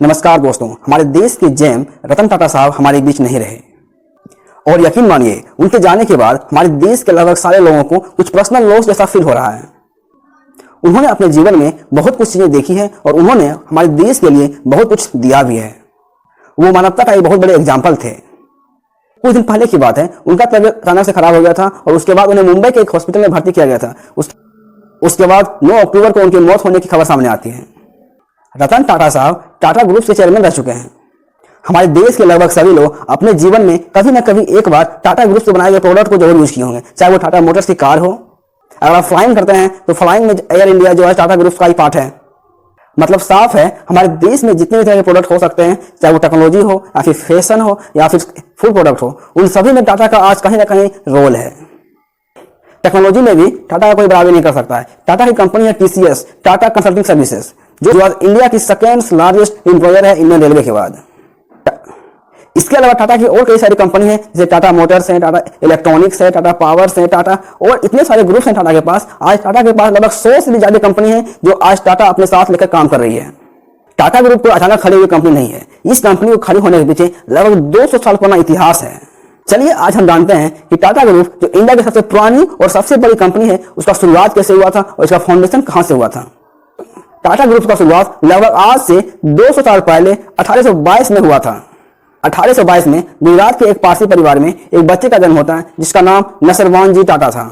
नमस्कार दोस्तों, हमारे देश के जेम रतन टाटा साहब हमारे बीच नहीं रहे और यकीन मानिए उनके जाने के बाद हमारे देश के लगभग सारे लोगों को कुछ पर्सनल लॉस जैसा फील हो रहा है। उन्होंने अपने जीवन में बहुत कुछ चीजें देखी है और उन्होंने हमारे देश के लिए बहुत कुछ दिया भी है। वो मानवता का एक बहुत बड़े एग्जाम्पल थे। कुछ दिन पहले की बात है, उनका तबीयत अचानक से खराब हो गया था और उसके बाद उन्हें मुंबई के एक हॉस्पिटल में भर्ती किया गया था। उसके बाद 9 अक्टूबर को उनकी मौत होने की खबर सामने आती है। रतन टाटा साहब टाटा ग्रुप के चेयरमैन रह चुके हैं। हमारे देश के लगभग सभी लोग अपने जीवन में कभी न कभी एक बार टाटा ग्रुप से बनाए गए प्रोडक्ट को जरूर यूज किए होंगे, चाहे वो टाटा मोटर्स की कार हो। अगर आप फ्लाइंग करते हैं तो फ्लाइंग में एयर इंडिया जो है टाटा ग्रुप का ही पार्ट है। मतलब साफ है, हमारे देश में जितने भी तरह के प्रोडक्ट हो सकते हैं, चाहे वो टेक्नोलॉजी हो या फिर फैशन हो या फिर फूड प्रोडक्ट हो, उन सभी में टाटा का आज कहीं ना कहीं रोल है। टेक्नोलॉजी में भी टाटा का कोई बराबरी नहीं कर सकता है। टाटा की कंपनी है टीसीएस, टाटा कंसल्टिंग सर्विसेज, जो आज इंडिया की सेकेंड लार्जेस्ट एम्प्लॉयर है इंडियन रेलवे के बाद। इसके अलावा टाटा की और कई सारी कंपनी है, जैसे टाटा मोटर्स है, टाटा इलेक्ट्रॉनिक्स है, टाटा पावर्स है, टाटा और इतने सारे ग्रुप्स हैं टाटा के पास। आज टाटा के पास लगभग 100 से भी ज्यादा कंपनी है जो आज टाटा अपने साथ लेकर काम कर रही है। टाटा ग्रुप को अचानक खड़ी हुई कंपनी नहीं है। इस कंपनी को खड़ी होने के पीछे लगभग 200 साल पुराना इतिहास है। चलिए आज हम जानते हैं कि टाटा ग्रुप जो इंडिया की सबसे पुरानी और सबसे बड़ी कंपनी है, उसका शुरुआत कैसे हुआ था और इसका फाउंडेशन कहां से हुआ था। टाटा ग्रुप का शुरुआत लगभग आज से 200 साल पहले 1822 में हुआ था। 1822 में गुजरात के एक पारसी परिवार में एक बच्चे का जन्म होता है जिसका नाम नसरवान जी टाटा था।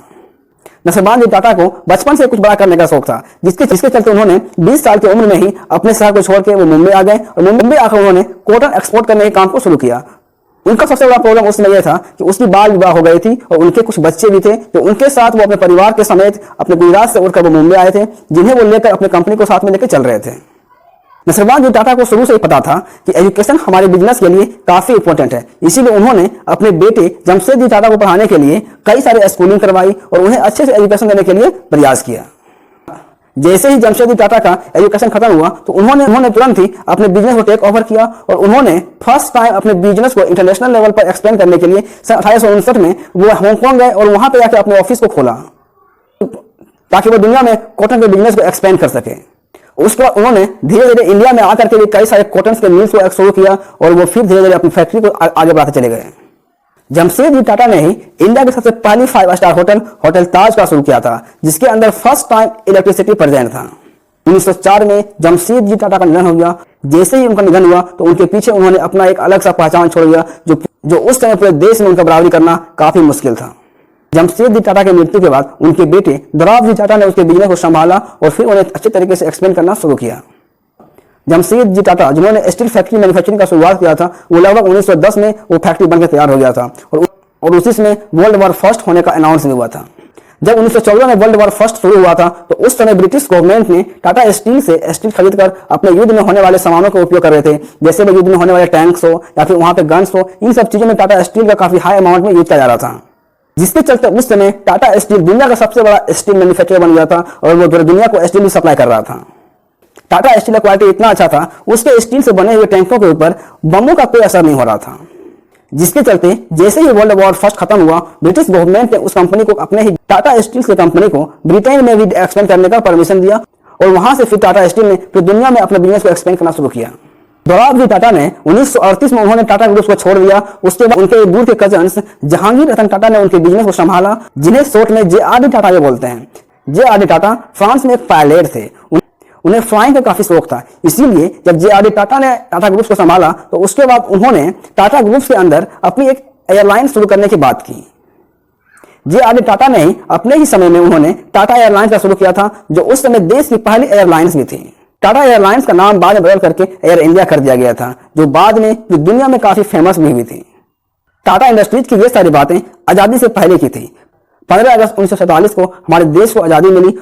नसरवान जी टाटा को बचपन से कुछ बड़ा करने का शौक था, जिसके चलते उन्होंने 20 साल की उम्र में ही अपने शहर को छोड़ के वो मुंबई आ गए और मुंबई आकर उन्होंने कॉटन एक्सपोर्ट करने के काम को शुरू किया। उनका सबसे बड़ा प्रॉब्लम उस समय यह था कि उसकी बाल विवाह हो गई थी और उनके कुछ बच्चे भी थे, तो उनके साथ वो अपने परिवार के समेत अपने गुजरात से उड़कर वो मुंबई आए थे, जिन्हें वो लेकर अपनी कंपनी को साथ में लेकर चल रहे थे। नसरवान जी टाटा को शुरू से ही पता था कि एजुकेशन हमारे बिजनेस के लिए काफी इंपॉर्टेंट है, इसीलिए उन्होंने अपने बेटे जमशेद जी टाटा को पढ़ाने के लिए कई सारे स्कूलिंग करवाई और उन्हें अच्छे से एजुकेशन देने के लिए प्रयास किया। जैसे ही जमशेद जी टाटा का एजुकेशन खत्म हुआ तो उन्होंने तुरंत ही अपने बिजनेस को टेक ओवर किया और उन्होंने फर्स्ट टाइम अपने बिजनेस को इंटरनेशनल लेवल पर एक्सपेंड करने के लिए 1859 में वो हांगकांग गए और वहां पर जाकर अपने ऑफिस को खोला ताकि वो दुनिया में कॉटन के बिजनेस को एक्सपेंड कर सके। उसके बाद उन्होंने धीरे धीरे इंडिया में आकर के भी कई सारे कॉटन के मिल्स को शुरू किया और वो फिर धीरे धीरे अपनी फैक्ट्री को आगे बढ़ाते चले गए। जमशेद जी टाटा ने ही इंडिया की सबसे पहली 5 स्टार होटल ताज का शुरू किया था, जिसके अंदर फर्स्ट टाइम इलेक्ट्रिसिटी प्रेजेंट था। 1904 में जमशेद जी टाटा का निधन हो गया। जैसे ही उनका निधन हुआ तो उनके पीछे उन्होंने अपना एक अलग सा पहचान छोड़ दिया, जो उस समय पूरे देश में उनका बराबरी करना काफी मुश्किल था। जमशेद जी टाटा की मृत्यु के बाद उनके बेटे दोराब जी टाटा ने उसके बिजनेस को संभाला और फिर उन्हें अच्छे तरीके से एक्सपेंड करना शुरू किया। जमशेद जी टाटा जिन्होंने स्टील फैक्ट्री मैन्युफैक्चरिंग का शुरुआत किया था, वो लगभग 1910 में वो फैक्ट्री बनकर तैयार हो गया था और उसी में वर्ल्ड वॉर फर्स्ट होने का अनाउंस भी हुआ था। जब 1914 में वर्ल्ड वॉर फर्स्ट शुरू हुआ था तो उस समय ब्रिटिश गवर्नमेंट ने टाटा स्टील से स्टील खरीदकर अपने युद्ध में होने वाले सामानों का उपयोग कर रहे थे, जैसे वो युद्ध में होने वाले टैंक्स हो या फिर वहां पे गन्स हो। इन सब चीजों में टाटा स्टील का काफी हाई अमाउंट में यूज किया जा रहा था, जिसके चलते उस समय टाटा स्टील दुनिया का सबसे बड़ा स्टील मैन्युफैक्चरर बन गया था और वो पूरी दुनिया को स्टील सप्लाई कर रहा था। टाटा स्टील का क्वालिटी इतना अच्छा था, उसके स्टील से बने हुए टैंकों के ऊपर बमों का कोई असर नहीं हो रहा था, जिसके चलते जैसे ही वर्ल्ड वॉर फर्स्ट खत्म हुआ, ब्रिटिश गवर्नमेंट ने उस कंपनी को अपने ही टाटा स्टील की कंपनी को ब्रिटेन में भी एक्सपेंड करने का परमिशन दिया और वहां से फिर टाटा स्टील ने पूरी दुनिया में अपने बिजनेस को एक्सपेंड करना शुरू किया। दोराब जी टाटा ने 1938 में उन्होंने टाटा ग्रुप को छोड़ दिया। उसके बाद उनके दूर के कजन्स जहांगीर रतन टाटा ने उनके बिजनेस को संभाला, जिन्हें शॉर्ट में जेआरडी टाटा ये बोलते हैं। जेआरडी टाटा फ्रांस में एक पायलट थे, उन्हें फ्लाइंग का काफी शौक था, इसीलिए जब जेआरडी टाटा ने टाटा ग्रुप को संभाला तो उसके बाद उन्होंने टाटा ग्रुप के अंदर अपनी एक एयरलाइन शुरू करने की बात की। जेआरडी टाटा ने ही अपने ही समय में उन्होंने टाटा एयरलाइंस का शुरू किया था, जो उस समय देश की पहली एयरलाइंस भी थी। टाटा एयरलाइंस का नाम बाद में बदल करके एयर इंडिया कर दिया गया था, जो बाद में दुनिया में काफी फेमस भी हुई थी। टाटा इंडस्ट्रीज की ये सारी बातें आजादी से पहले की थी। 15 अगस्त 1947 को हमारे देश को आजादी मिली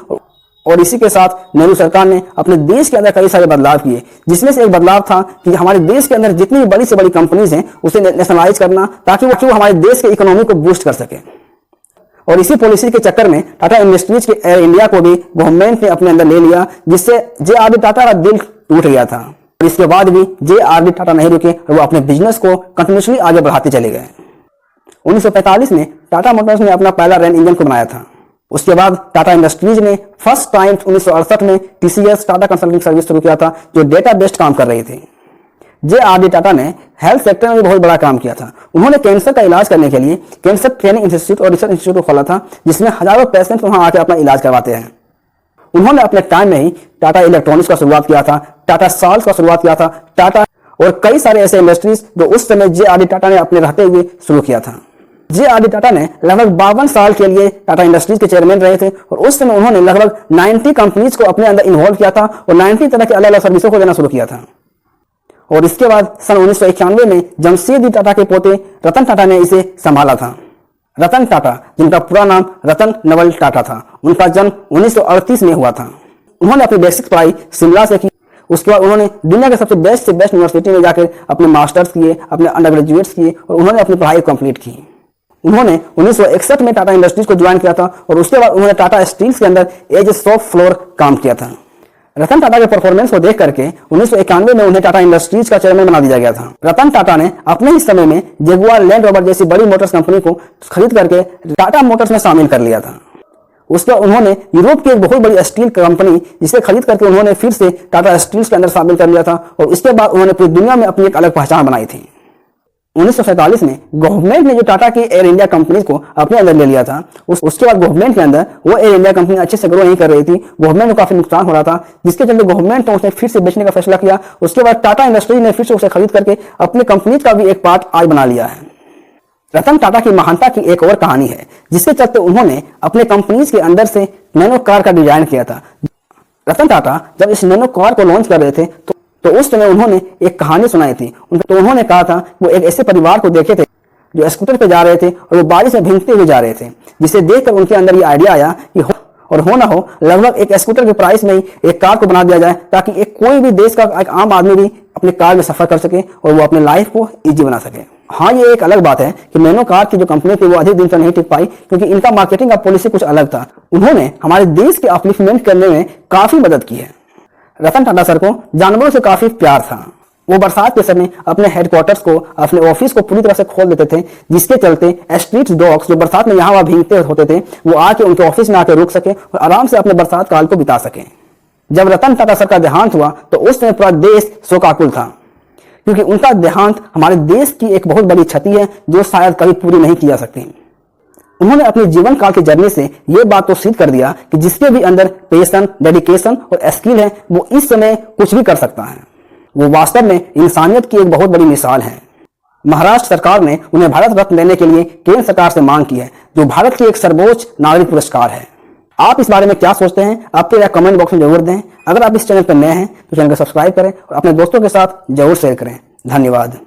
और इसी के साथ नेहरू सरकार ने अपने देश के अंदर कई सारे बदलाव किए, जिसमें से एक बदलाव था कि हमारे देश के अंदर जितनी बड़ी से बड़ी कंपनीज हैं उसे नेशनलाइज करना, ताकि वो हमारे देश के इकोनॉमी को बूस्ट कर सके। और इसी पॉलिसी के चक्कर में टाटा इंडस्ट्रीज के एयर इंडिया को भी गवर्नमेंट ने अपने अंदर ले लिया, जिससे जेआरडी टाटा का दिल टूट गया था। और इसके बाद भी जेआरडी टाटा नहीं रुके और वो अपने बिजनेस को कंटिन्यूसली आगे बढ़ाते चले गए। 1945 में टाटा मोटर्स ने अपना पहला रैन इंजन को बनाया था। उसके बाद टाटा इंडस्ट्रीज ने फर्स्ट टाइम 1968 में टीसीएस टाटा कंसल्टिंग सर्विस शुरू किया था, जो डेटा बेस्ड काम कर रही थी। जे.आर.डी. टाटा ने हेल्थ सेक्टर में भी बहुत बड़ा काम किया था। उन्होंने कैंसर का इलाज करने के लिए कैंसर ट्रेनिंग इंस्टीट्यूट और रिसर्च इंस्टीट्यूट को खोला था, जिसमें हजारों पेशेंट वहां आकर अपना इलाज करवाते हैं। उन्होंने अपने टाइम में ही टाटा इलेक्ट्रॉनिक्स का शुरुआत किया था, टाटा सॉल्ट का शुरुआत किया था, टाटा और कई सारे ऐसे इंडस्ट्रीज जो उस समय जे.आर.डी. टाटा ने अपने रहते हुए शुरू किया था। जे.आर.डी. टाटा ने लगभग 52 साल के लिए टाटा इंडस्ट्रीज के चेयरमैन रहे थे और उस समय उन्होंने लगभग 90 कंपनीज को अपने अंदर इन्वॉल्व किया था और 90 तरह के अलग अलग सर्विसों को देना शुरू किया था। और इसके बाद सन 1991 में जमशेदजी टाटा के पोते रतन टाटा ने इसे संभाला था। रतन टाटा, जिनका पूरा नाम रतन नवल टाटा था, उनका जन्म 1938 में हुआ था। उन्होंने अपनी बेसिक पढ़ाई शिमला से की। उसके बाद उन्होंने दुनिया के सबसे बेस्ट यूनिवर्सिटी में जाकर अपने मास्टर्स किए, अपने अंडर ग्रेजुएट्स किए और उन्होंने अपनी पढ़ाई कंप्लीट की। उन्होंने 1961 में टाटा इंडस्ट्रीज को ज्वाइन किया था और उसके बाद उन्होंने टाटा स्टील्स के अंदर एज ए शॉप फ्लोर काम किया था। रतन टाटा के परफॉर्मेंस को देख करके 1991 में उन्हें टाटा इंडस्ट्रीज का चेयरमैन बना दिया गया था। रतन टाटा ने अपने ही समय में जगुआर लैंड रोवर जैसी बड़ी मोटर्स कंपनी को खरीद करके टाटा मोटर्स में शामिल कर लिया था। उसके बाद उन्होंने यूरोप की एक बहुत बड़ी स्टील कंपनी जिसे खरीद करके उन्होंने फिर से टाटा स्टील्स के अंदर शामिल कर लिया था और इसके बाद उन्होंने पूरी दुनिया में अपनी एक अलग पहचान बनाई थी। 1947 में गवर्नमेंट ने जो टाटा की एयर इंडिया कंपनी को अपने अंदर ले लिया था, उसके बाद गवर्नमेंट के अंदर वो एयर इंडिया कंपनी अच्छे से ग्रो नहीं कर रही थी, गवर्नमेंट को काफी नुकसान हो रहा था, जिसके चलते गवर्नमेंट ने उसे फिर से बेचने का फैसला किया। उसके बाद टाटा इंडस्ट्रीज ने फिर से उसे खरीद करके अपने कंपनी का भी एक पार्ट आज बना लिया है। रतन टाटा की महानता की एक और कहानी है, जिसके चलते उन्होंने अपने कंपनीज के अंदर से नैनो कार का डिजाइन किया था। रतन टाटा जब इस नैनो कार को लॉन्च कर रहे थे तो उस समय उन्होंने एक कहानी सुनाई थी। तो उन्होंने कहा था वो एक ऐसे परिवार को देखे थे जो स्कूटर पे जा रहे थे और वो बारिश में भीगते हुए जा रहे थे, जिसे देखकर उनके अंदर ये आइडिया आया कि हो ना हो लगभग एक स्कूटर के प्राइस में ही एक कार को बना दिया जाए, ताकि एक कोई भी देश का एक आम आदमी भी अपने कार में सफर कर सके और वो अपने लाइफ को इजी बना सके। हाँ, ये एक अलग बात है कि नैनो कार की जो कंपनी थी वो अधिक दिन तक नहीं टिक पाई, क्योंकि इनका मार्केटिंग का पॉलिसी कुछ अलग था। उन्होंने हमारे देश के अपलिफ्टमेंट करने में काफी मदद की है। रतन टाटा सर को जानवरों से काफी प्यार था। वो बरसात के समय अपने हेडक्वार्टर्स को, अपने ऑफिस को पूरी तरह से खोल देते थे, जिसके चलते स्ट्रीट डॉग्स जो बरसात में यहाँ वहां भीगते होते थे वो आके उनके ऑफिस में आके रुक सके और आराम से अपने बरसात काल को बिता सके। जब रतन टाटा सर का देहांत हुआ तो उस समय पूरा देश शोकाकुल था, क्योंकि उनका देहांत हमारे देश की एक बहुत बड़ी क्षति है जो शायद कभी पूरी नहीं की जा सकती। उन्होंने अपने जीवन काल के जर्नी से यह बात तो सिद्ध कर दिया कि जिसके भी अंदर पैशन, डेडिकेशन और स्किल है वो इस समय कुछ भी कर सकता है। वो वास्तव में इंसानियत की एक बहुत बड़ी मिसाल है। महाराष्ट्र सरकार ने उन्हें भारत रत्न देने के लिए केंद्र सरकार से मांग की है, जो भारत की एक सर्वोच्च नागरिक पुरस्कार है। आप इस बारे में क्या सोचते हैं? आपके कमेंट बॉक्स में जरूर दें। अगर आप इस चैनल पर नए हैं तो चैनल को सब्सक्राइब करें और अपने दोस्तों के साथ जरूर शेयर करें। धन्यवाद।